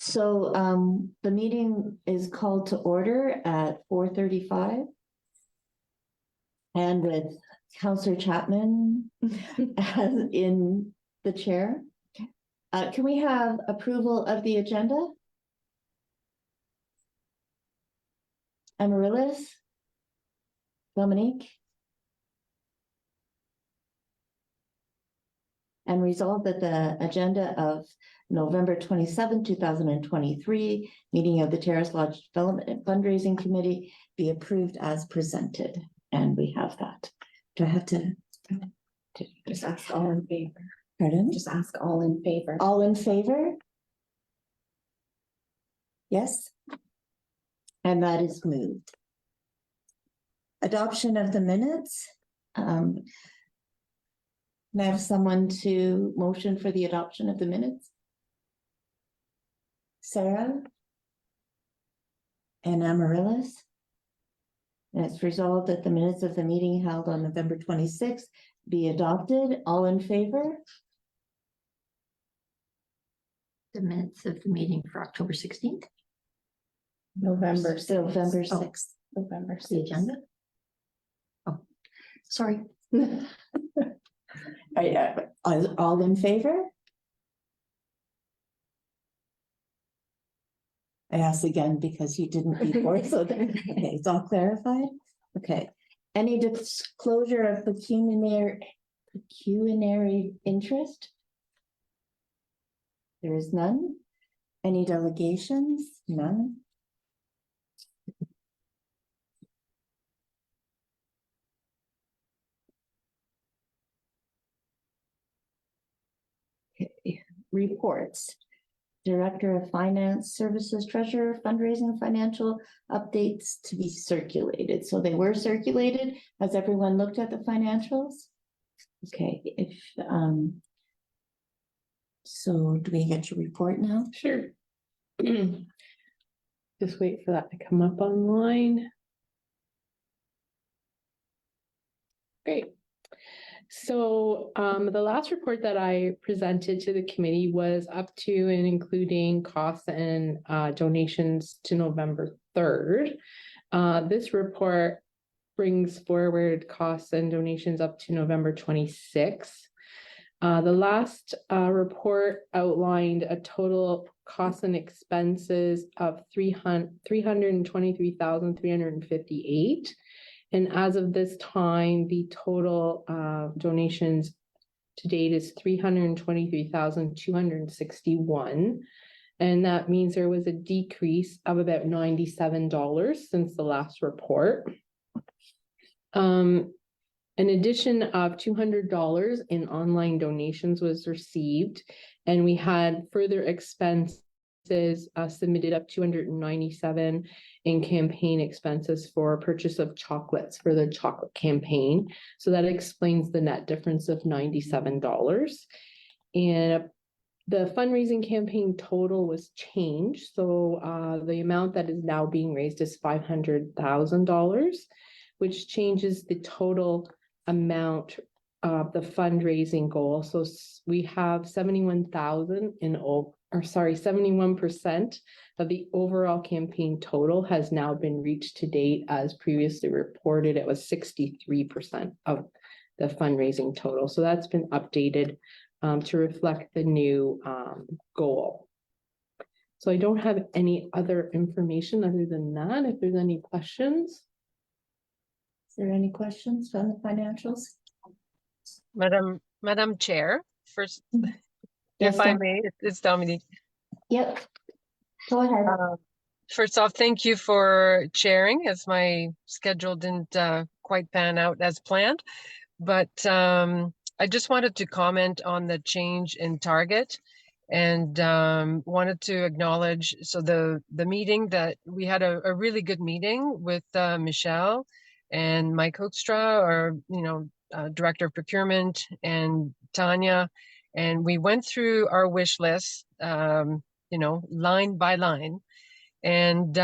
So the meeting is called to order at 4:35. And with Councillor Chapman as in the chair. Can we have approval of the agenda? Amaryllis? Dominique? And resolve that the agenda of November 27, 2023, meeting of the Terrace Lodge Development and Fundraising Committee be approved as presented. And we have that. Do I have to just ask all in favor? Pardon? Just ask all in favor. All in favor? Yes. And that is moved. Adoption of the minutes. Can I have someone to motion for the adoption of the minutes? Sarah? And Amaryllis? And it's resolved that the minutes of the meeting held on November 26th be adopted. All in favor? The minutes of the meeting for October 16th. November 6th. November 6th. The agenda. Oh, sorry. All in favor? I asked again because you didn't before, so okay, it's all clarified. Okay. Any disclosure of pecuniary interest? There is none. Any delegations? None. Okay. Reports. Director of Finance Services, Treasurer, Fundraising, Financial updates to be circulated. So they were circulated. Has everyone looked at the financials? Okay, if so do we get your report now? Sure. Just wait for that to come up online. Great. So the last report that I presented to the committee was up to and including costs and donations to November 3rd. This report brings forward costs and donations up to November 26th. The last report outlined a total costs and expenses of $323,358. And as of this time, the total donations to date is $323,261. And that means there was a decrease of about $97 since the last report. An addition of $200 in online donations was received, and we had further expenses submitted up $297 in campaign expenses for purchase of chocolates for the chocolate campaign. So that explains the net difference of $97. And the fundraising campaign total was changed. So the amount that is now being raised is $500,000, which changes the total amount of the fundraising goal. So we have 71% of the overall campaign total has now been reached to date. As previously reported, it was 63% of the fundraising total. So that's been updated to reflect the new goal. So I don't have any other information other than that. If there's any questions. Is there any questions on the financials? Madam Chair, first, Yes, if I may, it's Dominique. Yep. Go ahead. First off, thank you for chairing, as my schedule didn't quite pan out as planned. But I just wanted to comment on the change in target, and wanted to acknowledge the meeting that we had a really good meeting with Michelle and Mike Hoekstra, our Director of Procurement, and Tanya, and we went through our wish list, line by line, and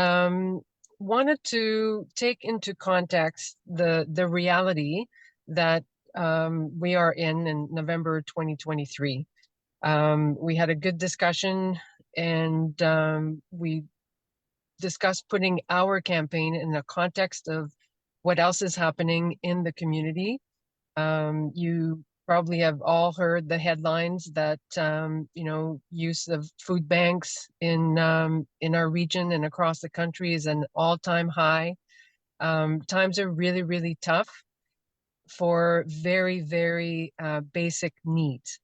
wanted to take into context the reality that we are in November 2023. We had a good discussion and we discussed putting our campaign in the context of what else is happening in the community. You probably have all heard the headlines that use of food banks in our region and across the country is an all-time high. Times are really, really tough for very, very basic needs.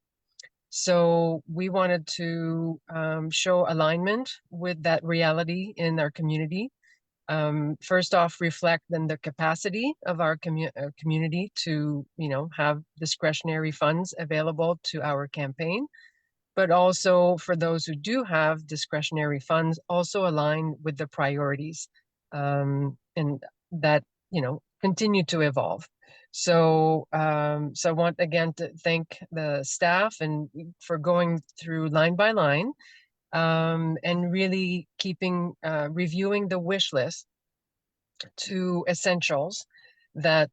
So we wanted to show alignment with that reality in our community. First off, reflect then the capacity of our community to, have discretionary funds available to our campaign, but also for those who do have discretionary funds, also align with the priorities, and that, continue to evolve. So, so I want again to thank the staff and for going through line by line, and really reviewing the wish list to essentials that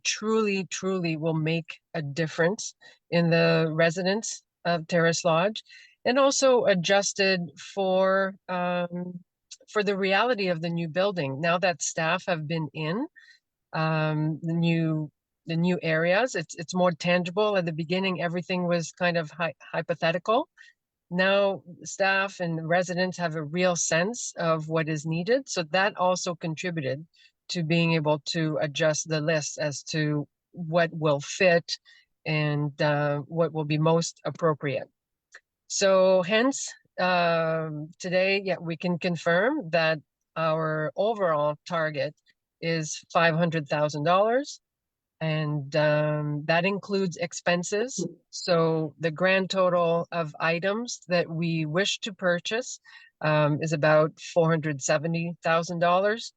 truly, truly will make a difference in the residents of Terrace Lodge, and also adjusted for the reality of the new building. Now that staff have been in the new areas, it's more tangible. At the beginning, everything was kind of hypothetical. Now staff and residents have a real sense of what is needed. So that also contributed to being able to adjust the list as to what will fit and what will be most appropriate. So hence, today, yeah, we can confirm that our overall target is $500,000. And that includes expenses. So the grand total of items that we wish to purchase is about $470,000.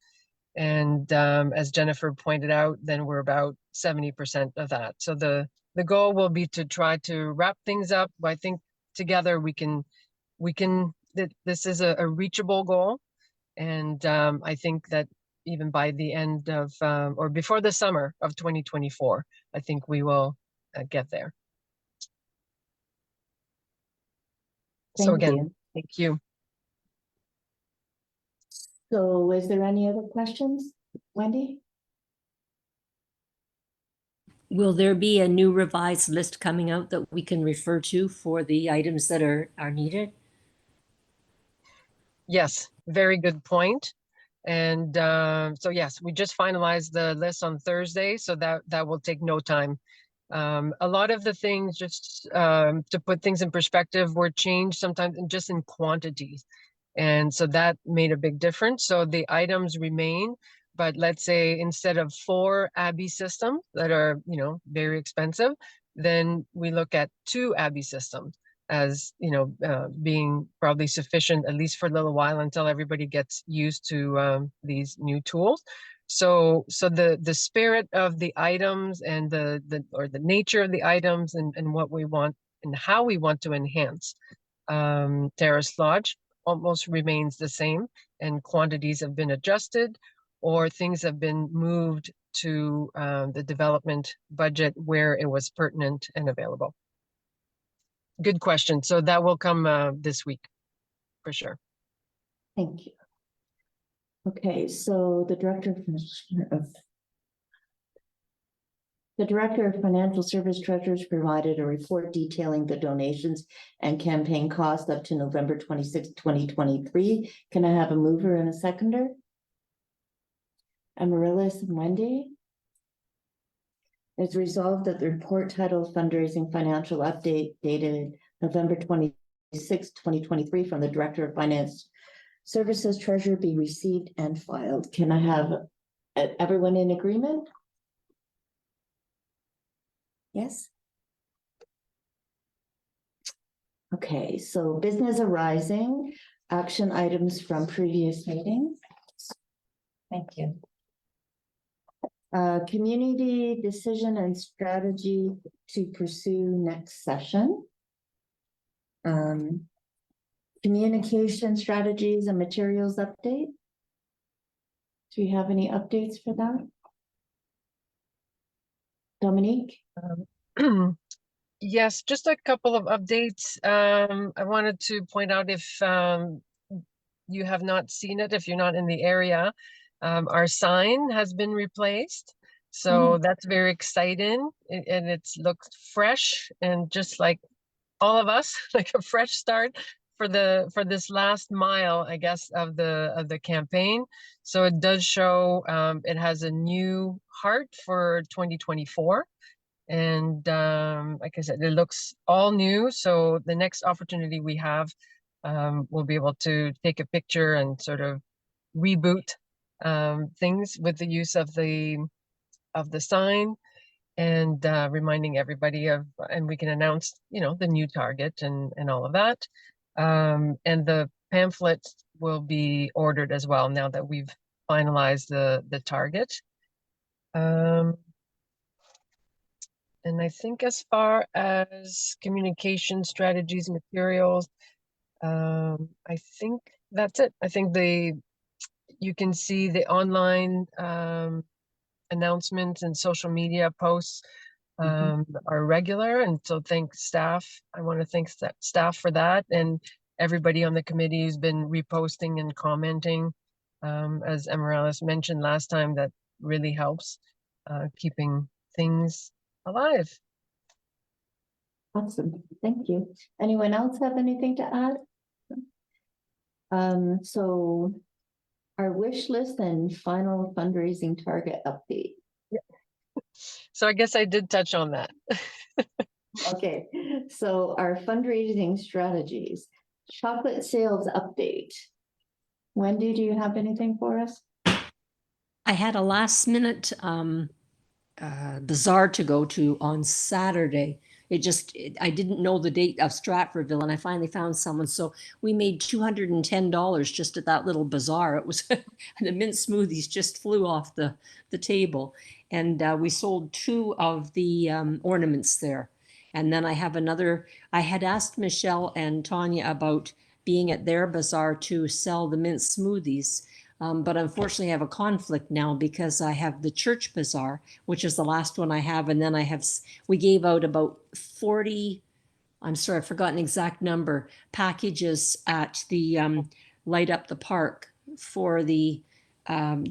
And as Jennifer pointed out, then we're about 70% of that. So the goal will be to try to wrap things up. I think together this is a reachable goal. And I think that even by the end of or before the summer of 2024, I think we will get there. So Thank again, you. thank you. So is there any other questions, Wendy? Will there be a new revised list coming out that we can refer to for the items that are needed? Yes, very good point. And so yes, we just finalized the list on Thursday, so that will take no time. A lot of the things, just to put things in perspective, were changed sometimes just in quantities. And so that made a big difference. So the items remain, but let's say instead of 4 Abbey systems that are, very expensive, then we look at 2 Abbey systems as, being probably sufficient, at least for a little while, until everybody gets used to these new tools. So the spirit of the items and the nature of the items and what we want and how we want to enhance Terrace Lodge almost remains the same, and quantities have been adjusted or things have been moved to the development budget where it was pertinent and available. Good question. So that will come this week for sure. Thank you. Okay, so the Director of Financial Service Treasurers provided a report detailing the donations and campaign costs up to November 26, 2023. Can I have a mover and a seconder? Amaryllis and Wendy? It's resolved that the report titled Fundraising Financial Update dated November 26, 2023 from the Director of Finance Services Treasurer be received and filed. Can I have everyone in agreement? Yes? Okay, so business arising, action items from previous meetings. Thank you. Community decision and strategy to pursue next session. Communication strategies and materials update. Do you have any updates for that? Dominique? Yes, just a couple of updates. I wanted to point out if you have not seen it, if you're not in the area, our sign has been replaced. So that's very exciting and it's looks fresh and just like all of us, like a fresh start for this last mile, I guess, of the campaign. So it does show it has a new heart for 2024. And like I said, it looks all new. So the next opportunity we have, we'll be able to take a picture and sort of reboot things with the use of the sign and reminding everybody of, and we can announce, the new target and all of that. And the pamphlets will be ordered as well now that we've finalized the target. And I think as far as communication strategies, materials, I think that's it. I think you can see the online announcements and social media posts are regular. And so thank staff. I want to thank staff for that and everybody on the committee who's been reposting and commenting. As Amaryllis mentioned last time, that really helps keeping things alive. Awesome, thank you. Anyone else have anything to add? So our wish list and final fundraising target update. So I guess I did touch on that. Okay, so our fundraising strategies, chocolate sales update. Wendy, do you have anything for us? I had a last minute bazaar to go to on Saturday. I didn't know the date of Stratfordville and I finally found someone. So we made $210 just at that little bazaar. It was, the mint smoothies just flew off the table. And we sold 2 of the ornaments there. And then I had asked Michelle and Tanya about being at their bazaar to sell the mint smoothies. But unfortunately, I have a conflict now because I have the church bazaar, which is the last one I have. And then we gave out about 40, I'm sorry, I've forgotten the exact number, packages at the Light Up the Park for the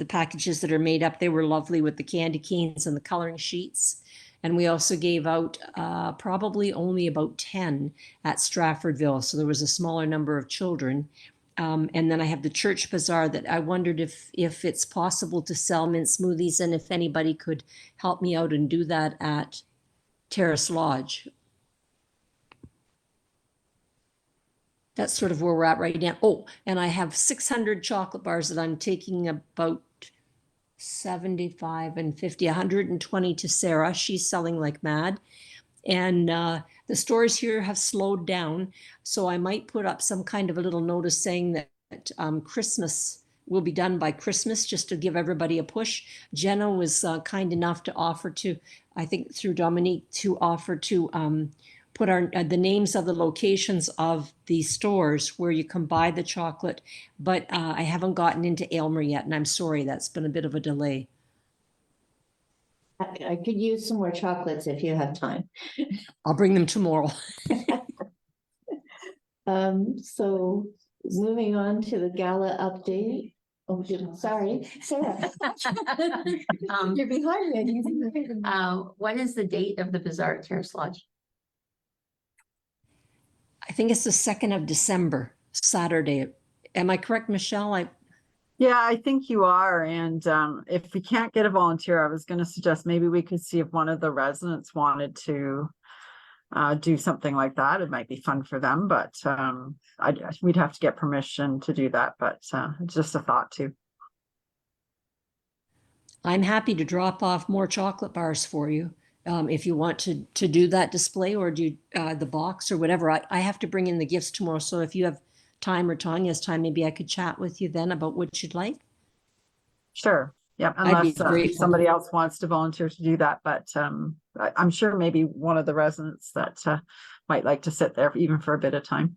packages that are made up. They were lovely with the candy canes and the coloring sheets. And we also gave out probably only about 10 at Stratfordville. So there was a smaller number of children. And then I have the church bazaar that I wondered if it's possible to sell mint smoothies and if anybody could help me out and do that at Terrace Lodge. That's sort of where we're at right now. Oh, and I have 600 chocolate bars that I'm taking about 75 and 50, 120 to Sarah. She's selling like mad. And the stores here have slowed down. So I might put up some kind of a little notice saying that Christmas will be done by Christmas, just to give everybody a push. Jenna was kind enough to offer to, I think through Dominique, to offer to put the names of the locations of the stores where you can buy the chocolate. But I haven't gotten into Aylmer yet, and I'm sorry, that's been a bit of a delay. I could use some more chocolates if you have time. I'll bring them tomorrow. So moving on to the gala update. Oh, sorry, Sarah. You're behind me. What is the date of the bazaar at Terrace Lodge? I think it's the 2nd of December, Saturday. Am I correct, Michelle? Yeah, I think you are. And if we can't get a volunteer, I was going to suggest maybe we could see if one of the residents wanted to do something like that. It might be fun for them, but we'd have to get permission to do that. But just a thought too. I'm happy to drop off more chocolate bars for you if you want to do that display or do the box or whatever. I have to bring in the gifts tomorrow. So if you have time or Tanya's time, maybe I could chat with you then about what you'd like. Sure. Yeah, unless somebody else wants to volunteer to do that. But I'm sure maybe one of the residents that might like to sit there even for a bit of time.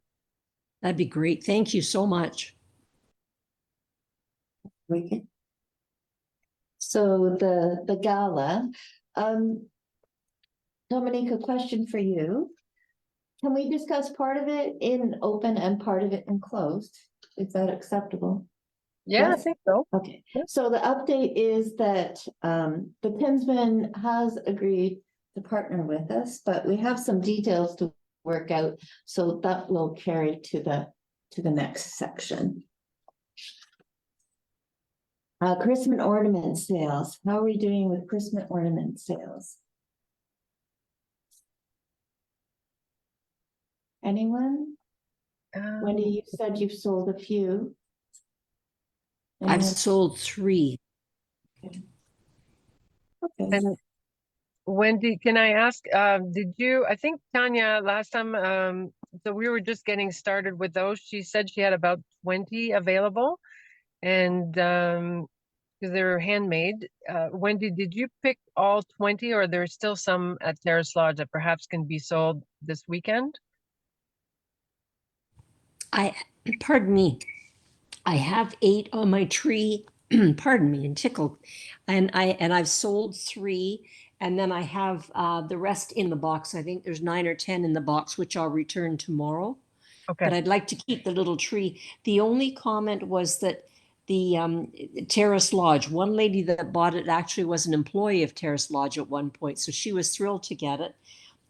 That'd be great. Thank you so much. So the gala, Dominique, a question for you. Can we discuss part of it in open and part of it in closed? Is that acceptable? Yeah, I Yes. think so. Okay, Yeah. so the update is that the Pinsman has agreed to partner with us, but we have some details to work out. So that will carry to the next section. Christmas ornament sales. How are we doing with Christmas ornament sales? Anyone? Wendy, you said you've sold a few. I've Anyone? sold 3. Okay. And Wendy, can I ask, did you, I think Tanya, last time, so we were just getting started with those. She said she had about 20 available. And because they're handmade. Wendy, did you pick all 20 or there's still some at Terrace Lodge that perhaps can be sold this weekend? Pardon me, I have 8 on my tree, pardon me, and tickled. And I've sold 3, and then I have the rest in the box. I think there's 9 or 10 in the box, which I'll return tomorrow. But Okay, I'd like to keep the little tree. The only comment was that the Terrace Lodge, one lady that bought it actually was an employee of Terrace Lodge at one point, so she was thrilled to get it.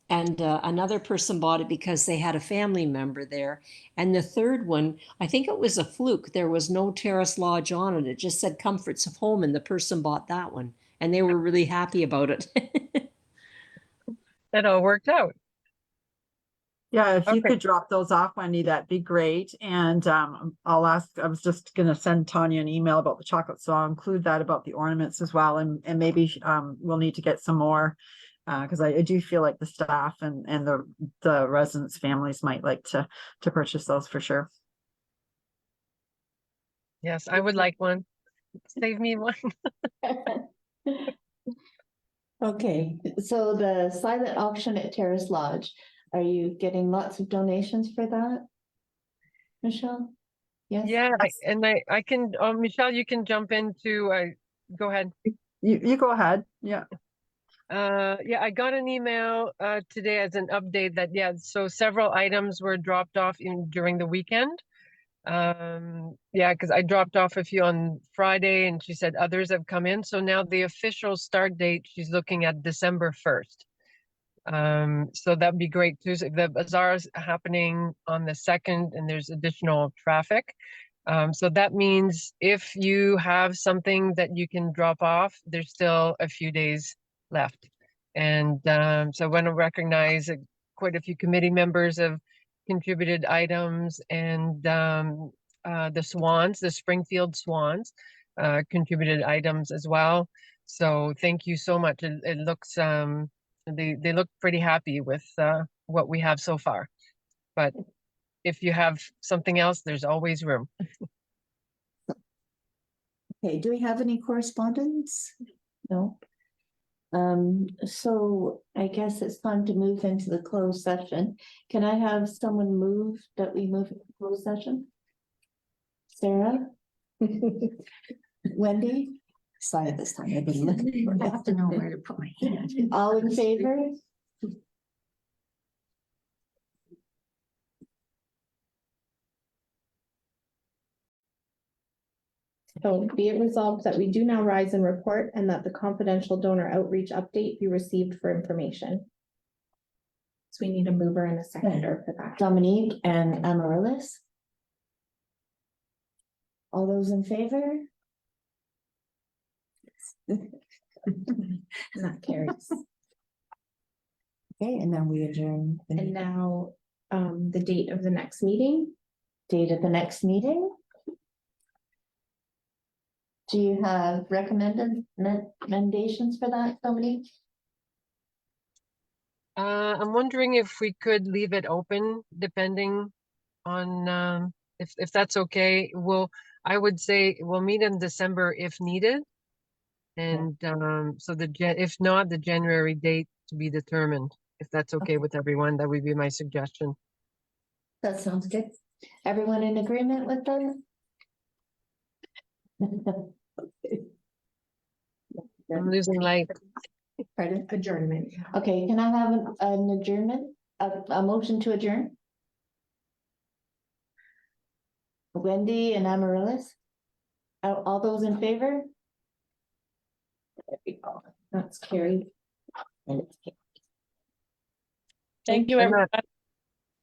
And another person bought it because they had a family member there. And the third one, I think it was a fluke. There was no Terrace Lodge on it. It just said Comforts of Home, and the person bought that one. And they were really happy about it. that all worked out. Yeah, if you Okay. could drop those off, Wendy, that'd be great. And I'll ask, I was just gonna send Tanya an email about the chocolate, so I'll include that about the ornaments as well. And maybe we'll need to get some more. Because I do feel like the staff and the residents' families might like to purchase those for sure. Yes, I would like one. Save me one. Okay, so the silent auction at Terrace Lodge, are you getting lots of donations for that? Michelle? Yes? Yeah, I can, Michelle, you can jump into, go ahead. You go ahead. Yeah. Yeah, I got an email today as an update that, yeah, so several items were dropped off during the weekend. Yeah, because I dropped off a few on Friday and she said others have come in. So now the official start date, she's looking at December 1st. So that'd be great too. So the bazaar is happening on the 2nd and there's additional traffic. So that means if you have something that you can drop off, there's still a few days left. And so I want to recognize quite a few committee members have contributed items, and the Swans, the Springfield Swans, contributed items as well. So thank you so much. It looks they look pretty happy with what we have so far. But if you have something else, there's always room. Okay, do we have any correspondence? No. So I guess it's time to move into the closed session. Can I have someone move that we move into closed session? Sarah? Wendy? Sorry, this time I've been looking for I have to know where to put my hand. All in favor? So be it resolved that we do now rise and report, and that the confidential donor outreach update be received for information. So we need a mover and a seconder for that. Dominique and Amaryllis? All those in favor? That carries. Okay, and then we adjourn. And The now, the date of the next meeting. date of the next meeting? Do you have recommendations for that, Dominique? I'm wondering if we could leave it open depending on if that's okay. I would say we'll meet in December if needed. And so if not, the January date to be determined. If that's okay with everyone, that would be my suggestion. That sounds good. Everyone in agreement with that? I'm losing light. Pardon? Adjournment. Okay, can I have an adjournment, a motion to adjourn? Wendy and Amaryllis? All those in favor? There we go. That's carried. And it's Thank you, very everyone. much.